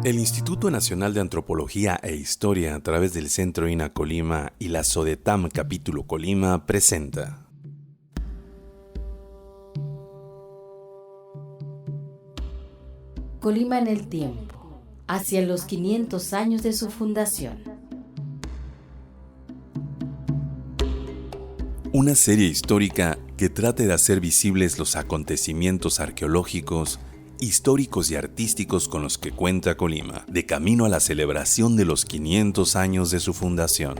El Instituto Nacional de Antropología e Historia, a través del Centro INA Colima y la SODETAM Capítulo Colima, presenta Colima en el tiempo, hacia los 500 años de su fundación. Una serie histórica que trate de hacer visibles los acontecimientos arqueológicos, históricos y artísticos con los que cuenta Colima, de camino a la celebración de los 500 años de su fundación.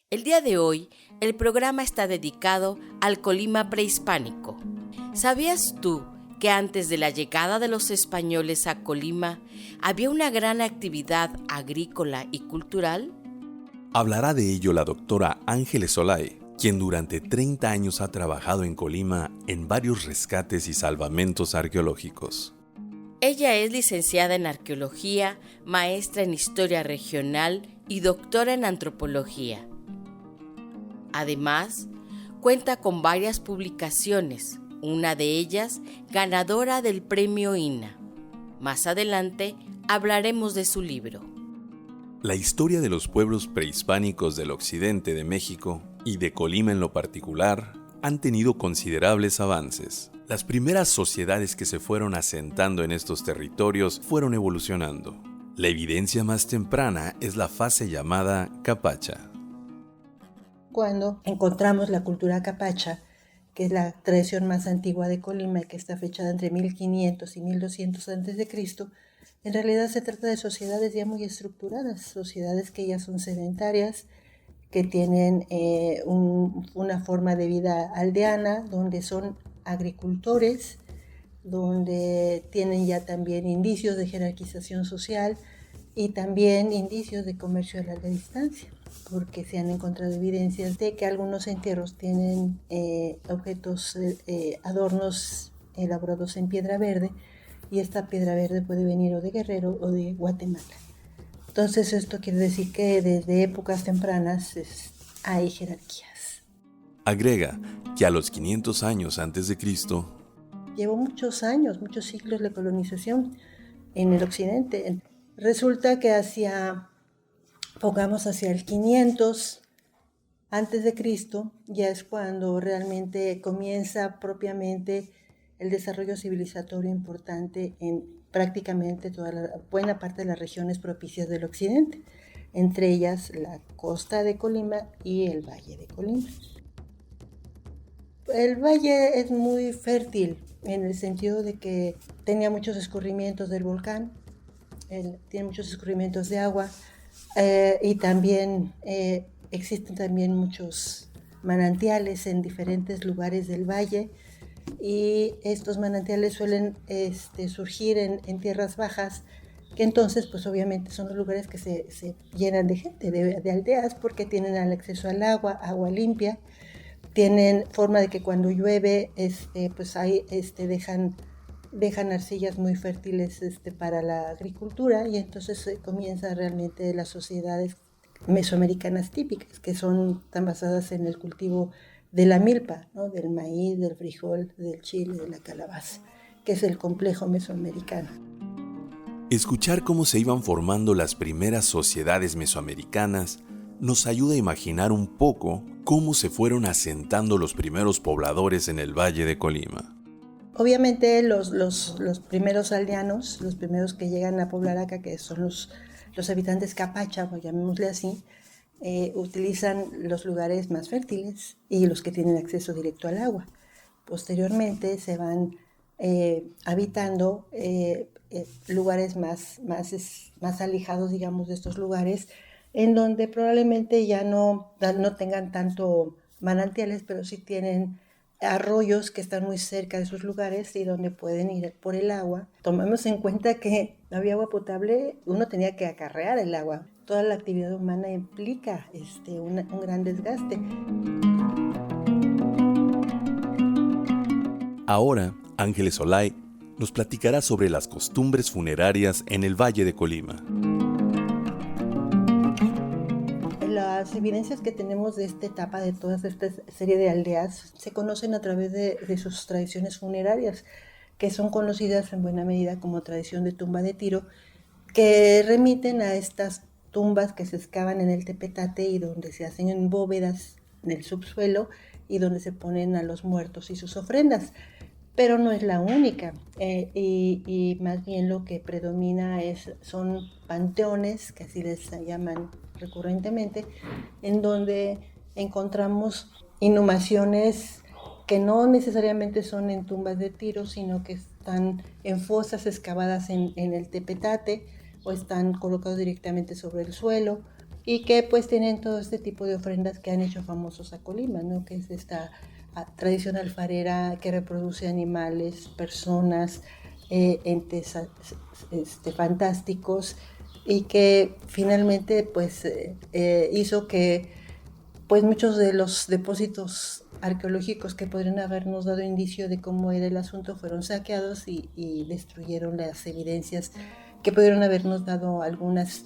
El día de hoy, el programa está dedicado al Colima prehispánico. ¿Sabías tú que antes de la llegada de los españoles a Colima había una gran actividad agrícola y cultural? Hablará de ello la doctora Ángeles Olay, quien durante 30 años ha trabajado en Colima en varios rescates y salvamentos arqueológicos. Ella es licenciada en arqueología, maestra en historia regional y doctora en antropología. Además, cuenta con varias publicaciones, una de ellas ganadora del premio INA. Más adelante hablaremos de su libro. La historia de los pueblos prehispánicos del occidente de México y de Colima en lo particular han tenido considerables avances. Las primeras sociedades que se fueron asentando en estos territorios fueron evolucionando. La evidencia más temprana es la fase llamada Capacha. Cuando encontramos la cultura capacha, que es la tradición más antigua de Colima y que está fechada entre 1500 y 1200 a.C., en realidad se trata de sociedades ya muy estructuradas, sociedades que ya son sedentarias, que tienen una forma de vida aldeana, donde son agricultores, donde tienen ya también indicios de jerarquización social y también indicios de comercio a larga distancia, porque se han encontrado evidencias de que algunos entierros tienen objetos, adornos elaborados en piedra verde, y esta piedra verde puede venir o de Guerrero o de Guatemala. Entonces esto quiere decir que desde épocas tempranas hay jerarquías. Agrega que a los 500 años antes de Cristo, llevó muchos años, muchos siglos de colonización en el occidente. Resulta que hacia el 500 antes de Cristo ya es cuando realmente comienza propiamente el desarrollo civilizatorio importante en prácticamente toda la buena parte de las regiones propicias del occidente, entre ellas la costa de Colima y el valle de Colima. El valle es muy fértil en el sentido de que tenía muchos escurrimientos del volcán, tiene muchos escurrimientos de agua, y también existen también muchos manantiales en diferentes lugares del valle, y estos manantiales suelen surgir en tierras bajas, que entonces pues obviamente son los lugares que se llenan de gente, de aldeas, porque tienen el acceso al agua limpia, tienen forma de que cuando llueve pues ahí dejan arcillas muy fértiles para la agricultura, y entonces comienza realmente las sociedades mesoamericanas típicas, que están basadas en el cultivo de la milpa, ¿no? Del maíz, del frijol, del chile, de la calabaza, que es el complejo mesoamericano. Escuchar cómo se iban formando las primeras sociedades mesoamericanas nos ayuda a imaginar un poco cómo se fueron asentando los primeros pobladores en el Valle de Colima. Obviamente los primeros aldeanos, los primeros que llegan a poblar acá, que son los habitantes capacha, pues llamémosle así, utilizan los lugares más fértiles y los que tienen acceso directo al agua. Posteriormente se van habitando lugares más alejados, digamos, de estos lugares, en donde probablemente ya no tengan tanto manantiales, pero sí tienen arroyos que están muy cerca de sus lugares y donde pueden ir por el agua. Tomemos en cuenta que no había agua potable, uno tenía que acarrear el agua. Toda la actividad humana implica un gran desgaste. Ahora, Ángeles Olay nos platicará sobre las costumbres funerarias en el Valle de Colima. Las evidencias que tenemos de esta etapa, de toda esta serie de aldeas, se conocen a través de sus tradiciones funerarias, que son conocidas en buena medida como tradición de tumba de tiro, que remiten a estas tumbas que se excavan en el tepetate y donde se hacen en bóvedas en el subsuelo y donde se ponen a los muertos y sus ofrendas. Pero no es la única, y más bien lo que predomina son panteones, que así les llaman recurrentemente, en donde encontramos inhumaciones que no necesariamente son en tumbas de tiro, sino que están en fosas excavadas en el tepetate o están colocados directamente sobre el suelo y que pues tienen todo este tipo de ofrendas que han hecho famosos a Colima, ¿no? Que es esta tradición alfarera que reproduce animales, personas, entes fantásticos, y que finalmente pues hizo que pues muchos de los depósitos arqueológicos que podrían habernos dado indicio de cómo era el asunto fueron saqueados y destruyeron las evidencias que pudieron habernos dado algunos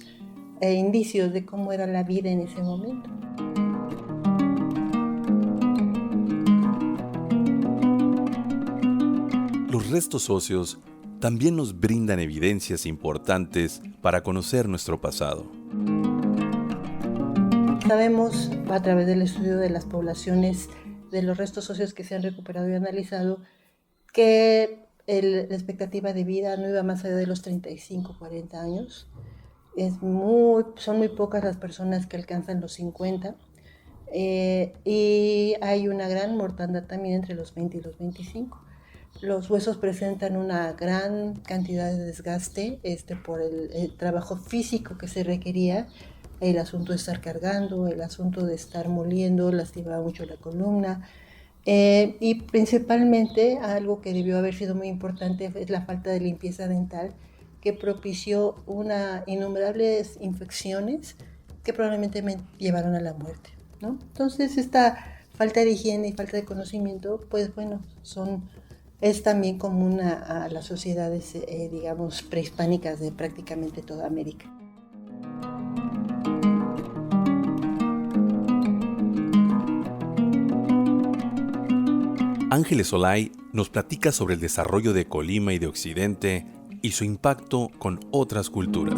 indicios de cómo era la vida en ese momento. Los restos óseos también nos brindan evidencias importantes para conocer nuestro pasado. Sabemos a través del estudio de las poblaciones de los restos óseos que se han recuperado y analizado que la expectativa de vida no iba más allá de los 35, 40 años. Son muy pocas las personas que alcanzan los 50, y hay una gran mortandad también entre los 20 y los 25. Los huesos presentan una gran cantidad de desgaste por el trabajo físico que se requería. El asunto de estar cargando, el asunto de estar moliendo, lastimaba mucho la columna. Y principalmente algo que debió haber sido muy importante es la falta de limpieza dental, que propició innumerables infecciones que probablemente me llevaron a la muerte, ¿no? Entonces esta falta de higiene y falta de conocimiento, pues bueno, es también común a las sociedades, digamos, prehispánicas de prácticamente toda América. Ángeles Olay nos platica sobre el desarrollo de Colima y de Occidente y su impacto con otras culturas.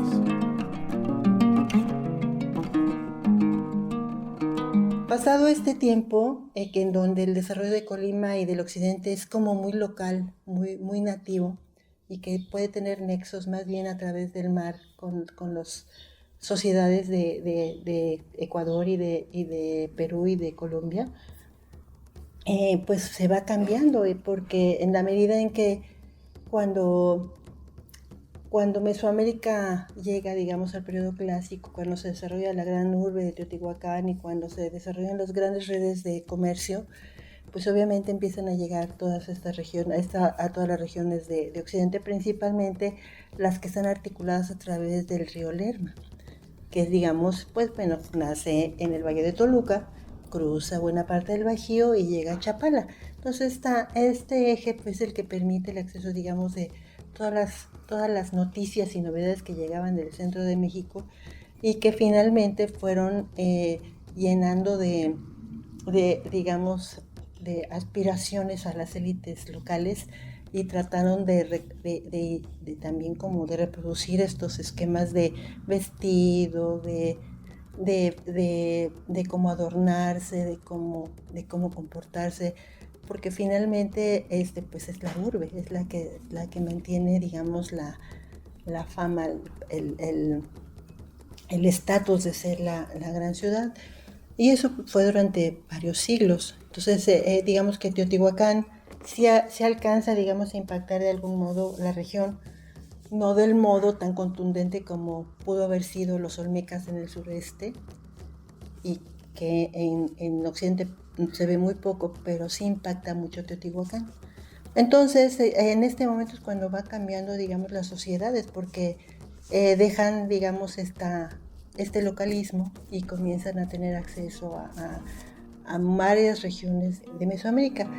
Pasado este tiempo, en donde el desarrollo de Colima y del Occidente es como muy local, muy nativo, y que puede tener nexos más bien a través del mar con las sociedades de Ecuador y de Perú y de Colombia, pues se va cambiando, porque en la medida en que cuando Mesoamérica llega, digamos, al periodo clásico, cuando se desarrolla la gran urbe de Teotihuacán y cuando se desarrollan las grandes redes de comercio, pues obviamente empiezan a llegar todas estas regiones, a todas las regiones de Occidente, principalmente las que están articuladas a través del río Lerma, que es, digamos, pues bueno, nace en el Valle de Toluca, cruza buena parte del Bajío y llega a Chapala. Entonces este eje pues, es el que permite el acceso, digamos, de todas las noticias y novedades que llegaban del centro de México y que finalmente fueron llenando de digamos, de aspiraciones a las élites locales y trataron de también como de reproducir estos esquemas de vestido, de cómo adornarse, de cómo comportarse, porque finalmente pues es la urbe, es la que mantiene, digamos, la fama, el estatus de ser la gran ciudad, y eso fue durante varios siglos. Entonces digamos que Teotihuacán sí alcanza, digamos, a impactar de algún modo la región, no del modo tan contundente como pudo haber sido los olmecas en el sureste, y que en Occidente se ve muy poco, pero sí impacta mucho Teotihuacán. Entonces, en este momento es cuando va cambiando, digamos, las sociedades, porque dejan, digamos, este localismo y comienzan a tener acceso a varias regiones de Mesoamérica.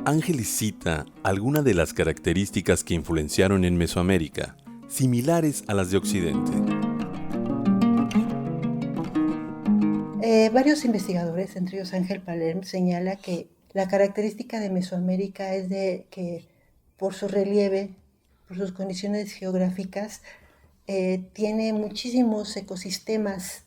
Ángeles cita algunas de las características que influenciaron en Mesoamérica, similares a las de Occidente. Varios investigadores, entre ellos Ángel Palerm, señala que la característica de Mesoamérica es de que por su relieve, por sus condiciones geográficas, tiene muchísimos ecosistemas.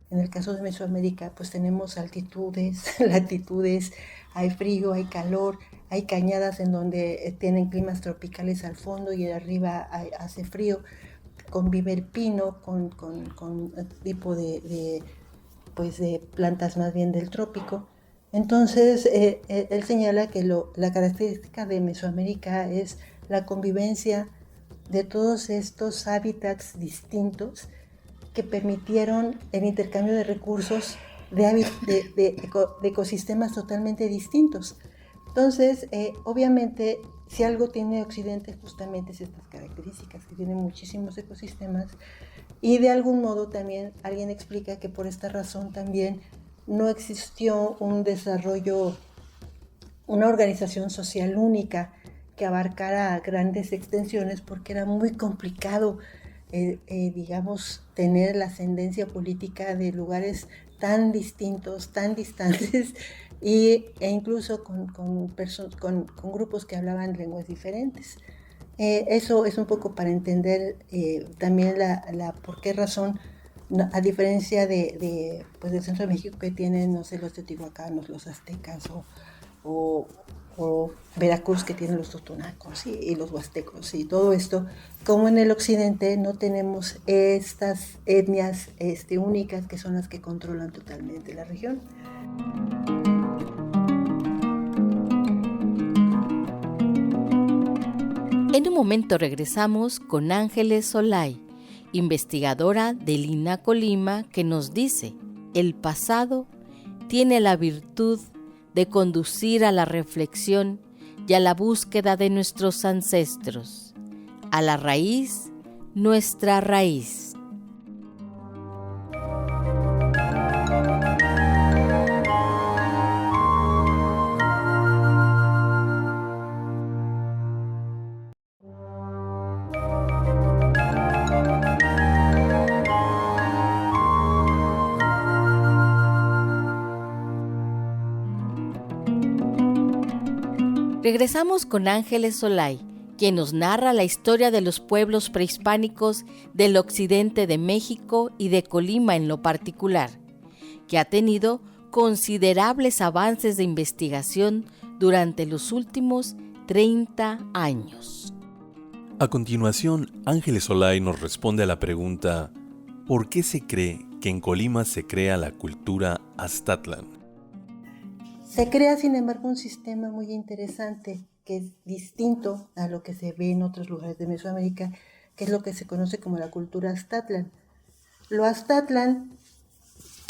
En el caso de Mesoamérica, pues tenemos altitudes, latitudes, hay frío, hay calor, hay cañadas en donde tienen climas tropicales al fondo y arriba hace frío, convive el pino con tipo de plantas más bien del trópico. Entonces, él señala que la característica de Mesoamérica es la convivencia de todos estos hábitats distintos que permitieron el intercambio de recursos de ecosistemas totalmente distintos. Entonces, obviamente, si algo tiene Occidente, justamente es estas características, que tiene muchísimos ecosistemas, y de algún modo también alguien explica que por esta razón también no existió un desarrollo, una organización social única que abarcara grandes extensiones, porque era muy complicado, digamos, tener la ascendencia política de lugares tan distintos, tan distantes, e incluso con grupos que hablaban lenguas diferentes. Eso es un poco para entender también por qué razón, a diferencia pues del centro de México, que tienen, no sé, los teotihuacanos, los aztecas o Veracruz, que tienen los totonacos y los huastecos y todo esto, como en el occidente no tenemos estas etnias únicas, que son las que controlan totalmente la región. En un momento regresamos con Ángeles Solay, investigadora del INAH Colima, que nos dice: el pasado tiene la virtud de conducir a la reflexión y a la búsqueda de nuestros ancestros, a la raíz, nuestra raíz. Regresamos con Ángeles Solay, quien nos narra la historia de los pueblos prehispánicos del occidente de México y de Colima en lo particular, que ha tenido considerables avances de investigación durante los últimos 30 años. A continuación, Ángeles Solay nos responde a la pregunta: ¿por qué se cree que en Colima se crea la cultura Aztatlán? Se crea, sin embargo, un sistema muy interesante que es distinto a lo que se ve en otros lugares de Mesoamérica, que es lo que se conoce como la cultura Aztatlán. Lo Aztatlán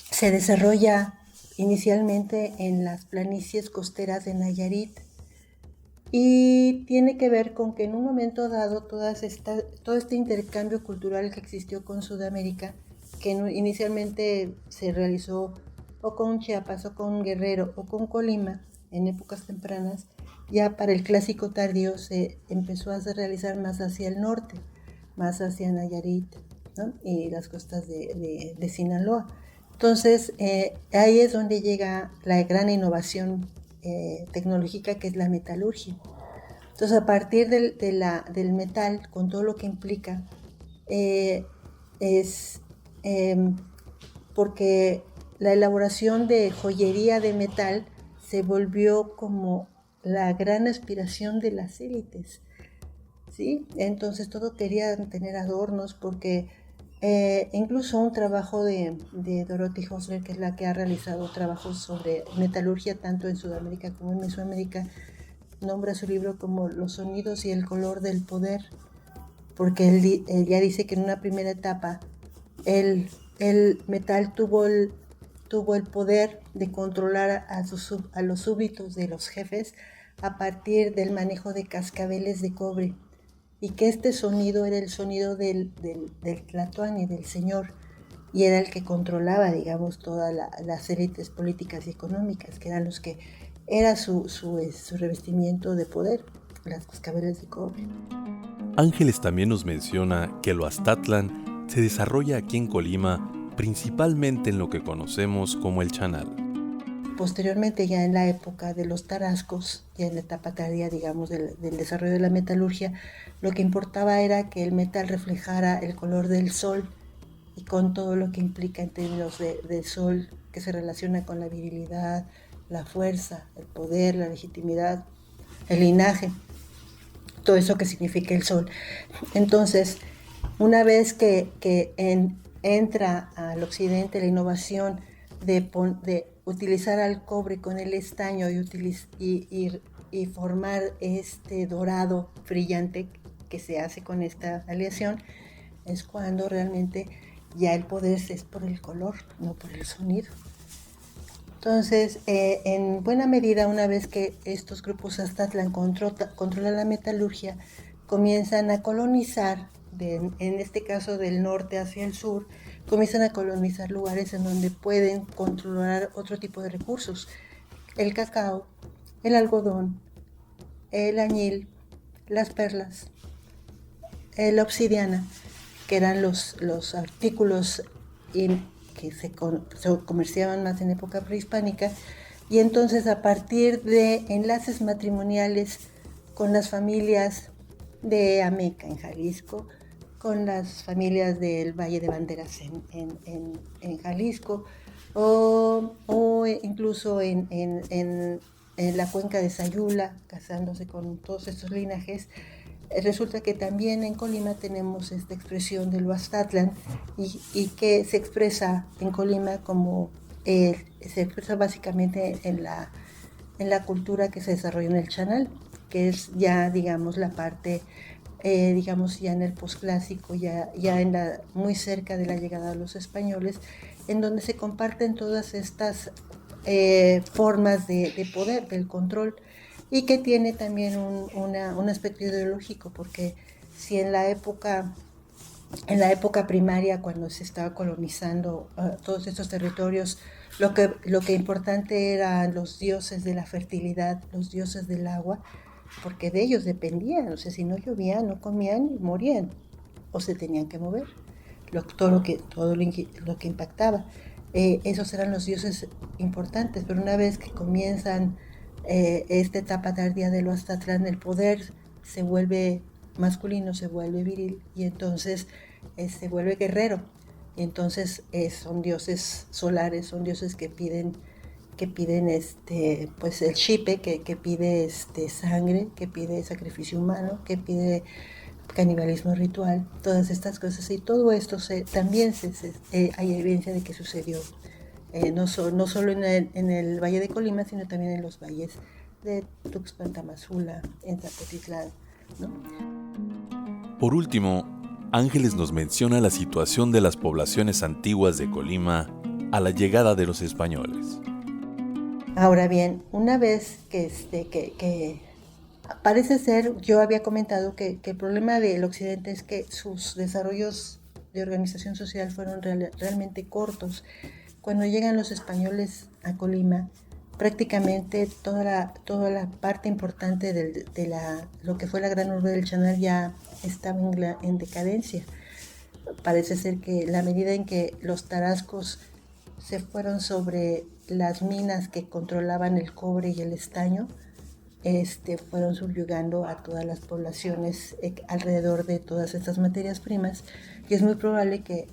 se desarrolla inicialmente en las planicies costeras de Nayarit y tiene que ver con que en un momento dado todo este intercambio cultural que existió con Sudamérica, que inicialmente se realizó o con Chiapas, o con Guerrero, o con Colima, en épocas tempranas, ya para el clásico tardío se empezó a realizar más hacia el norte, más hacia Nayarit, ¿no? Y las costas de Sinaloa. Entonces, ahí es donde llega la gran innovación tecnológica, que es la metalurgia. Entonces, a partir del metal, con todo lo que implica, porque la elaboración de joyería de metal se volvió como la gran aspiración de las élites, ¿sí? Entonces todo querían tener adornos, porque incluso un trabajo de Dorothy Hostler, que es la que ha realizado trabajos sobre metalurgia tanto en Sudamérica como en Mesoamérica, nombra su libro como Los sonidos y el color del poder, porque él ya dice que en una primera etapa el metal tuvo el poder de controlar a los súbditos de los jefes a partir del manejo de cascabeles de cobre, y que este sonido era el sonido del tlatoani, del señor, y era el que controlaba, digamos, todas las élites políticas y económicas, que eran los que era su revestimiento de poder, las cascabeles de cobre. Ángeles también nos menciona que lo Aztatlán se desarrolla aquí en Colima principalmente en lo que conocemos como el chanal. Posteriormente, ya en la época de los tarascos, ya en la etapa tardía, digamos, del desarrollo de la metalurgia, lo que importaba era que el metal reflejara el color del sol, y con todo lo que implica en términos de sol, que se relaciona con la virilidad, la fuerza, el poder, la legitimidad, el linaje, todo eso que significa el sol. Entonces, una vez que entra al occidente la innovación de utilizar al cobre con el estaño y formar este dorado brillante que se hace con esta aleación, es cuando realmente ya el poder es por el color, no por el sonido. Entonces, en buena medida, una vez que estos grupos Aztlaán controlan la metalurgia, comienzan a colonizar, en este caso del norte hacia el sur, comienzan a colonizar lugares en donde pueden controlar otro tipo de recursos: el cacao, el algodón, el añil, las perlas, la obsidiana, que eran los artículos que se comerciaban más en época prehispánica. Y entonces, a partir de enlaces matrimoniales con las familias de Ameca en Jalisco, con las familias del Valle de Banderas en Jalisco, o incluso en la cuenca de Sayula, casándose con todos estos linajes, resulta que también en Colima tenemos esta expresión del Huastatlán, y que se expresa en Colima como se expresa básicamente en la cultura que se desarrolla en el Chanal, que es ya, digamos, la parte, digamos, ya en el posclásico, ya muy cerca de la llegada de los españoles, en donde se comparten todas estas formas de poder, del control, y que tiene también un aspecto ideológico, porque si en la época primaria, cuando se estaba colonizando todos estos territorios, lo que importante eran los dioses de la fertilidad, los dioses del agua, porque de ellos dependían. O sea, si no llovía, no comían y morían, o se tenían que mover, todo lo que impactaba. Esos eran los dioses importantes, pero una vez que comienzan esta etapa tardía de los Aztlaán, el poder se vuelve masculino, se vuelve viril, y entonces se vuelve guerrero. Y entonces son dioses solares, son dioses que piden pues el xipe, que pide sangre, que pide sacrificio humano, que pide canibalismo ritual, todas estas cosas. Y todo esto también hay evidencia de que sucedió, no solo en el Valle de Colima, sino también en los valles de Tuxpan, Tamazula, en Zapotitlán, ¿no? Por último, Ángeles nos menciona la situación de las poblaciones antiguas de Colima a la llegada de los españoles. Ahora bien, una vez que parece ser, yo había comentado que el problema del occidente es que sus desarrollos de organización social fueron realmente cortos. Cuando llegan los españoles a Colima, prácticamente toda la parte importante de lo que fue la gran urbe del Chanal ya estaba en decadencia. Parece ser que la medida en que los tarascos se fueron sobre las minas que controlaban el cobre y el estaño, fueron subyugando a todas las poblaciones alrededor de todas estas materias primas, y es muy probable que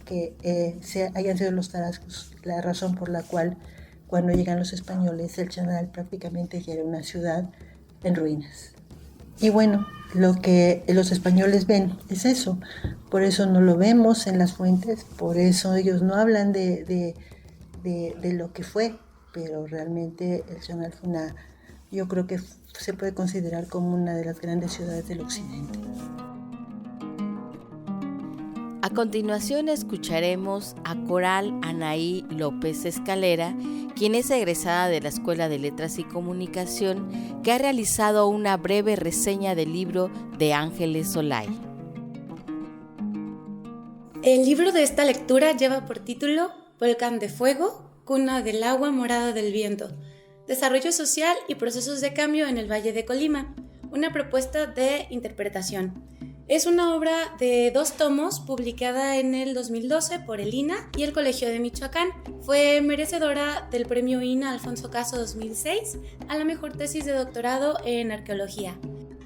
hayan sido los tarascos la razón por la cual, cuando llegan los españoles, el Chanal prácticamente ya era una ciudad en ruinas. Y bueno, lo que los españoles ven es eso, por eso no lo vemos en las fuentes, por eso ellos no hablan de lo que fue, pero realmente el Chanal fue yo creo que se puede considerar como una de las grandes ciudades del occidente. A continuación escucharemos a Coral Anaí López Escalera, quien es egresada de la Escuela de Letras y Comunicación, que ha realizado una breve reseña del libro de Ángeles Solay. El libro de esta lectura lleva por título Volcán de Fuego, Cuna del Agua, Morada del Viento, Desarrollo Social y Procesos de Cambio en el Valle de Colima, una propuesta de interpretación. Es una obra de 2 tomos publicada en el 2012 por el INA y el Colegio de Michoacán. Fue merecedora del premio INA Alfonso Caso 2006 a la mejor tesis de doctorado en arqueología.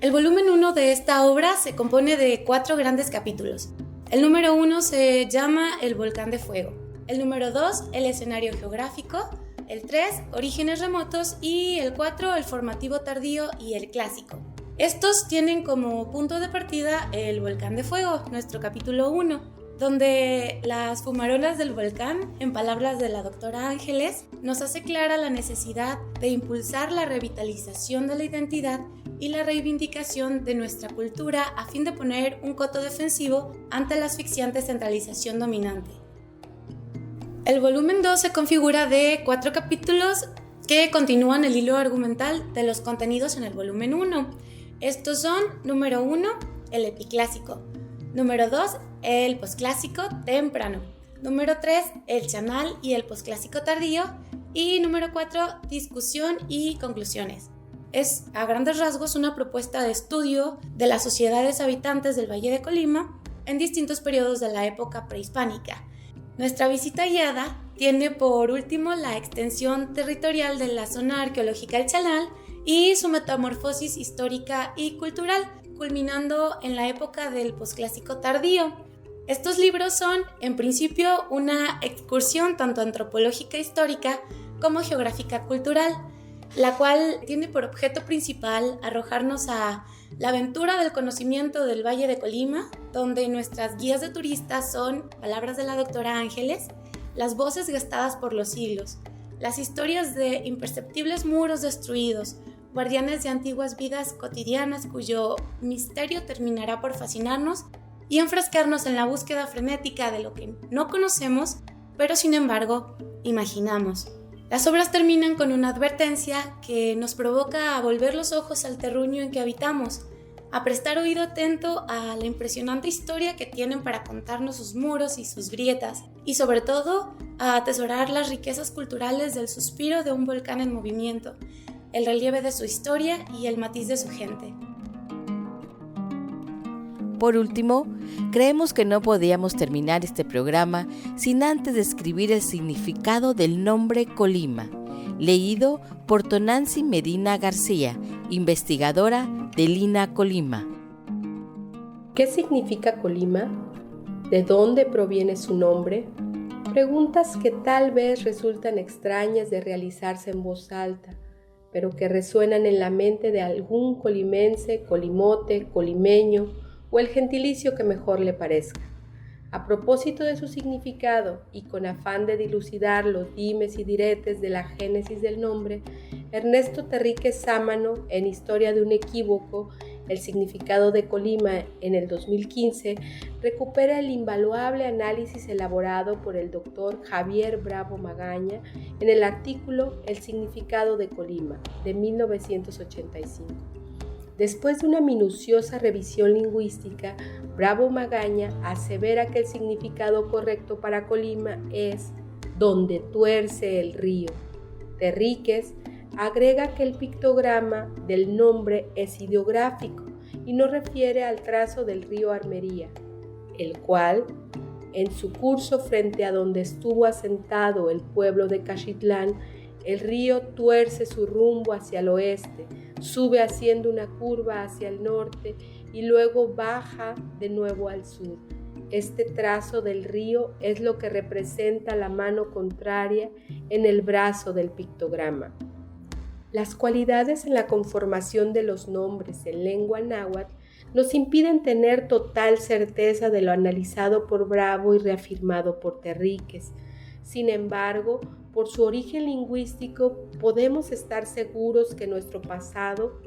El volumen 1 de esta obra se compone de 4 grandes capítulos. El número 1 se llama El volcán de fuego. El número 2, el escenario geográfico. El 3, orígenes remotos. Y el 4, el formativo tardío y el clásico. Estos tienen como punto de partida el volcán de fuego, nuestro capítulo 1, donde las fumarolas del volcán, en palabras de la doctora Ángeles, nos hace clara la necesidad de impulsar la revitalización de la identidad y la reivindicación de nuestra cultura a fin de poner un coto defensivo ante la asfixiante centralización dominante. El volumen 2 se configura de 4 capítulos que continúan el hilo argumental de los contenidos en el volumen 1. Estos son, número 1, el epiclásico, número 2, el posclásico temprano, número 3, el chanal y el posclásico tardío, y número 4, discusión y conclusiones. Es a grandes rasgos una propuesta de estudio de las sociedades habitantes del Valle de Colima en distintos periodos de la época prehispánica. Nuestra visita guiada tiene por último la extensión territorial de la zona arqueológica El Chanal y su metamorfosis histórica y cultural, culminando en la época del posclásico tardío. Estos libros son, en principio, una excursión tanto antropológica histórica como geográfica cultural, la cual tiene por objeto principal arrojarnos a la aventura del conocimiento del Valle de Colima, donde nuestras guías de turistas son, palabras de la doctora Ángeles, las voces gastadas por los siglos, las historias de imperceptibles muros destruidos, guardianes de antiguas vidas cotidianas cuyo misterio terminará por fascinarnos y enfrascarnos en la búsqueda frenética de lo que no conocemos, pero sin embargo imaginamos. Las obras terminan con una advertencia que nos provoca a volver los ojos al terruño en que habitamos, a prestar oído atento a la impresionante historia que tienen para contarnos sus muros y sus grietas, y sobre todo a atesorar las riquezas culturales del suspiro de un volcán en movimiento, el relieve de su historia y el matiz de su gente. Por último, creemos que no podíamos terminar este programa sin antes describir el significado del nombre Colima, leído por Tonancy Medina García, investigadora del INA Colima. ¿Qué significa Colima? ¿De dónde proviene su nombre? Preguntas que tal vez resultan extrañas de realizarse en voz alta, pero que resuenan en la mente de algún colimense, colimote, colimeño o el gentilicio que mejor le parezca. A propósito de su significado y con afán de dilucidar los dimes y diretes de la génesis del nombre, Ernesto Terríquez Sámano, en Historia de un equívoco, el significado de Colima en el 2015, recupera el invaluable análisis elaborado por el doctor Javier Bravo Magaña en el artículo El significado de Colima, de 1985. Después de una minuciosa revisión lingüística, Bravo Magaña asevera que el significado correcto para Colima es donde tuerce el río. Terríquez agrega que el pictograma del nombre es ideográfico y no refiere al trazo del río Armería, el cual, en su curso frente a donde estuvo asentado el pueblo de Caxitlán, el río tuerce su rumbo hacia el oeste, sube haciendo una curva hacia el norte y luego baja de nuevo al sur. Este trazo del río es lo que representa la mano contraria en el brazo del pictograma. Las cualidades en la conformación de los nombres en lengua náhuatl nos impiden tener total certeza de lo analizado por Bravo y reafirmado por Terríquez. Sin embargo, por su origen lingüístico, podemos estar seguros que nuestro pasado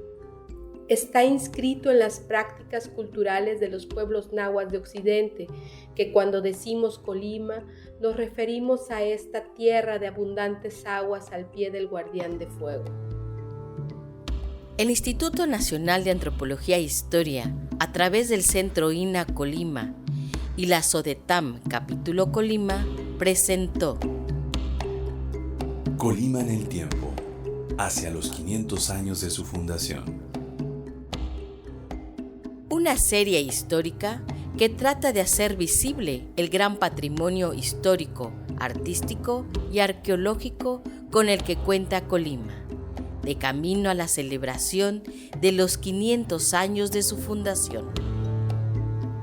está inscrito en las prácticas culturales de los pueblos náhuatl de Occidente, que cuando decimos Colima, nos referimos a esta tierra de abundantes aguas al pie del Guardián de Fuego. El Instituto Nacional de Antropología e Historia, a través del Centro INA Colima y la SODETAM Capítulo Colima, presentó Colima en el tiempo, hacia los 500 años de su fundación. una serie histórica que trata de hacer visible el gran patrimonio histórico, artístico y arqueológico con el que cuenta Colima, de camino a la celebración de los 500 años de su fundación.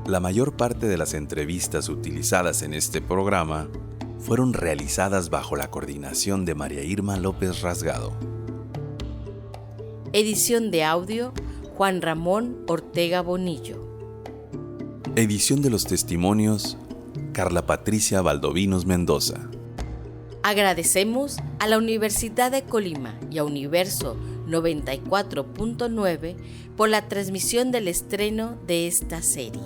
La mayor parte de las entrevistas utilizadas en este programa fueron realizadas bajo la coordinación de María Irma López Rasgado. Edición de audio, Juan Ramón Ortega Bonillo. Edición de los testimonios, Carla Patricia Valdovinos Mendoza. Agradecemos a la Universidad de Colima y a Universo 94.9 por la transmisión del estreno de esta serie.